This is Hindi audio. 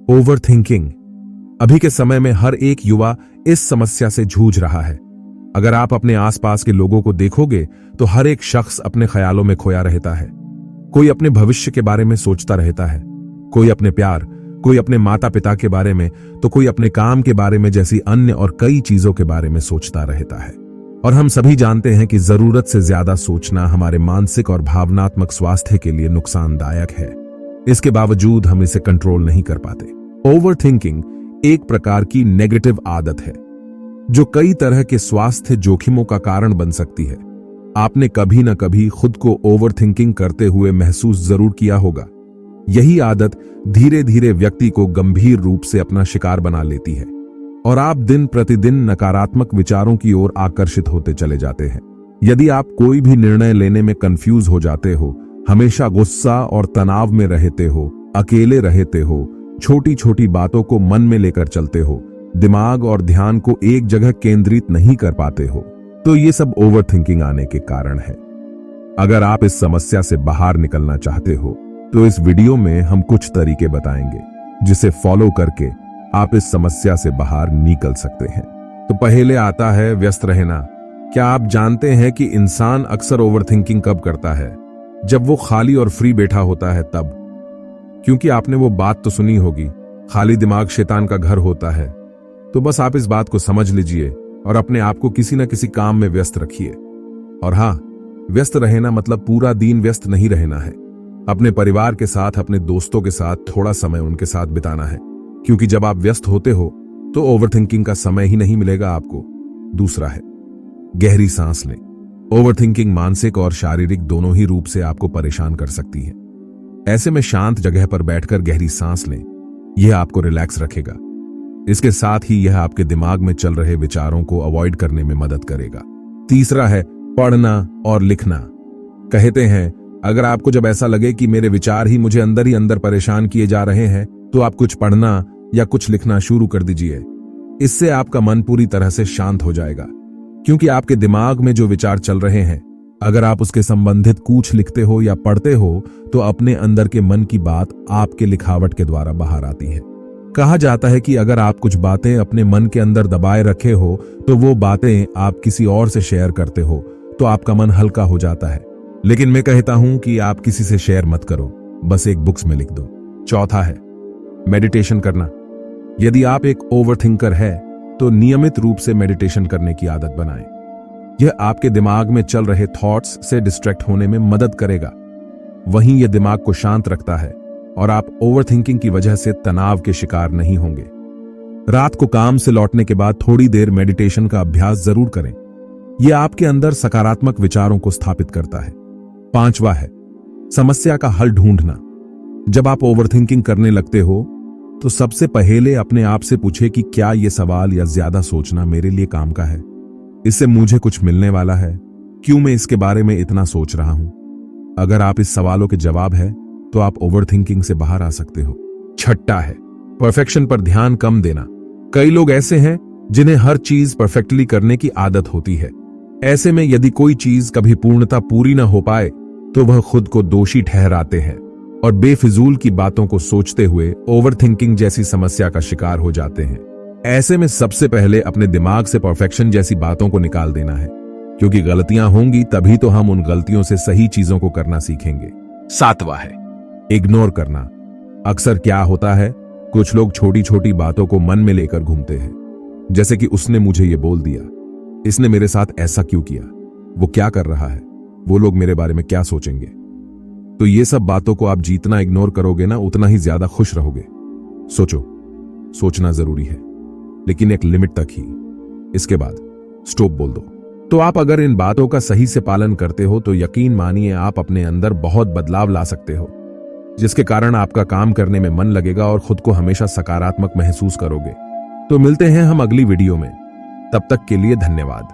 Over thinking. अभी के समय में हर एक युवा इस समस्या से जूझ रहा है। अगर आप अपने आसपास के लोगों को देखोगे तो हर एक शख्स अपने ख्यालों में खोया रहता है। कोई अपने भविष्य के बारे में सोचता रहता है, कोई अपने प्यार, कोई अपने माता पिता के बारे में, तो कोई अपने काम के बारे में जैसी अन्य और कई चीजों के बारे में सोचता रहता है। और हम सभी जानते हैं कि जरूरत से ज्यादा सोचना हमारे मानसिक और भावनात्मक स्वास्थ्य के लिए नुकसानदायक है। इसके बावजूद हम इसे कंट्रोल नहीं कर पाते। ओवर थिंकिंग एक प्रकार की नेगेटिव आदत है जो कई तरह के स्वास्थ्य जोखिमों का कारण बन सकती है। आपने कभी न कभी खुद को ओवर थिंकिंग करते हुए महसूस जरूर किया होगा। यही आदत धीरे धीरे व्यक्ति को गंभीर रूप से अपना शिकार बना लेती है और आप दिन प्रतिदिन नकारात्मक विचारों की ओर आकर्षित होते चले जाते हैं। यदि आप कोई भी निर्णय लेने में कंफ्यूज हो जाते हो, हमेशा गुस्सा और तनाव में रहते हो, अकेले रहते हो, छोटी छोटी बातों को मन में लेकर चलते हो, दिमाग और ध्यान को एक जगह केंद्रित नहीं कर पाते हो, तो ये सब ओवर थिंकिंग आने के कारण है। अगर आप इस समस्या से बाहर निकलना चाहते हो तो इस वीडियो में हम कुछ तरीके बताएंगे जिसे फॉलो करके आप इस समस्या से बाहर निकल सकते हैं। तो पहले आता है व्यस्त रहना। क्या आप जानते हैं कि इंसान अक्सर ओवर थिंकिंग कब करता है? जब वो खाली और फ्री बैठा होता है तब। क्योंकि आपने वो बात तो सुनी होगी, खाली दिमाग शैतान का घर होता है। तो बस आप इस बात को समझ लीजिए और अपने आप को किसी न किसी काम में व्यस्त रखिए। और हाँ, व्यस्त रहना मतलब पूरा दिन व्यस्त नहीं रहना है। अपने परिवार के साथ, अपने दोस्तों के साथ थोड़ा समय उनके साथ बिताना है, क्योंकि जब आप व्यस्त होते हो तो ओवरथिंकिंग का समय ही नहीं मिलेगा आपको। दूसरा है गहरी सांस लें। ओवरथिंकिंग मानसिक और शारीरिक दोनों ही रूप से आपको परेशान कर सकती है। ऐसे में शांत जगह पर बैठकर गहरी सांस लें, यह आपको रिलैक्स रखेगा। इसके साथ ही यह आपके दिमाग में चल रहे विचारों को अवॉइड करने में मदद करेगा। तीसरा है पढ़ना और लिखना। कहते हैं अगर आपको जब ऐसा लगे कि मेरे विचार ही मुझे अंदर ही अंदर परेशान किए जा रहे हैं, तो आप कुछ पढ़ना या कुछ लिखना शुरू कर दीजिए। इससे आपका मन पूरी तरह से शांत हो जाएगा, क्योंकि आपके दिमाग में जो विचार चल रहे हैं, अगर आप उसके संबंधित कुछ लिखते हो या पढ़ते हो तो अपने अंदर के मन की बात आपके लिखावट के द्वारा बाहर आती है। कहा जाता है कि अगर आप कुछ बातें अपने मन के अंदर दबाए रखे हो तो वो बातें आप किसी और से शेयर करते हो तो आपका मन हल्का हो जाता है। लेकिन मैं कहता हूं कि आप किसी से शेयर मत करो, बस एक बुक्स में लिख दो। चौथा है मेडिटेशन करना। यदि आप एक ओवरथिंकर है तो नियमित रूप से मेडिटेशन करने की आदत बनाएं। यह आपके दिमाग में चल रहे थॉट्स से डिस्ट्रैक्ट होने में मदद करेगा। वहीं यह दिमाग को शांत रखता है और आप ओवरथिंकिंग की वजह से तनाव के शिकार नहीं होंगे। रात को काम से लौटने के बाद थोड़ी देर मेडिटेशन का अभ्यास जरूर करें। यह आपके अंदर सकारात्मक विचारों को स्थापित करता है। पांचवा है समस्या का हल ढूंढना। जब आप ओवरथिंकिंग करने लगते हो तो सबसे पहले अपने आप से पूछे कि क्या यह सवाल या ज्यादा सोचना मेरे लिए काम का है? इससे मुझे कुछ मिलने वाला है? क्यों मैं इसके बारे में इतना सोच रहा हूं? अगर आप इस सवालों के जवाब है तो आप ओवरथिंकिंग से बाहर आ सकते हो। छठा है परफेक्शन पर ध्यान कम देना। कई लोग ऐसे हैं जिन्हें हर चीज परफेक्टली करने की आदत होती है। ऐसे में यदि कोई चीज कभी पूर्णता पूरी न हो पाए तो वह खुद को दोषी ठहराते हैं और बेफिजूल की बातों को सोचते हुए ओवरथिंकिंग जैसी समस्या का शिकार हो जाते हैं। ऐसे में सबसे पहले अपने दिमाग से परफेक्शन जैसी बातों को निकाल देना है, क्योंकि गलतियां होंगी तभी तो हम उन गलतियों से सही चीजों को करना सीखेंगे। सातवां है इग्नोर करना। अक्सर क्या होता है, कुछ लोग छोटी छोटी बातों को मन में लेकर घूमते हैं, जैसे कि उसने मुझे ये बोल दिया, इसने मेरे साथ ऐसा क्यों किया, वो क्या कर रहा है, वो लोग मेरे बारे में क्या सोचेंगे। तो ये सब बातों को आप जितना इग्नोर करोगे ना, उतना ही ज्यादा खुश रहोगे। सोचो, सोचना जरूरी है, लेकिन एक लिमिट तक ही। इसके बाद स्टॉप बोल दो। तो आप अगर इन बातों का सही से पालन करते हो तो यकीन मानिए आप अपने अंदर बहुत बदलाव ला सकते हो, जिसके कारण आपका काम करने में मन लगेगा और खुद को हमेशा सकारात्मक महसूस करोगे। तो मिलते हैं हम अगली वीडियो में। तब तक के लिए धन्यवाद।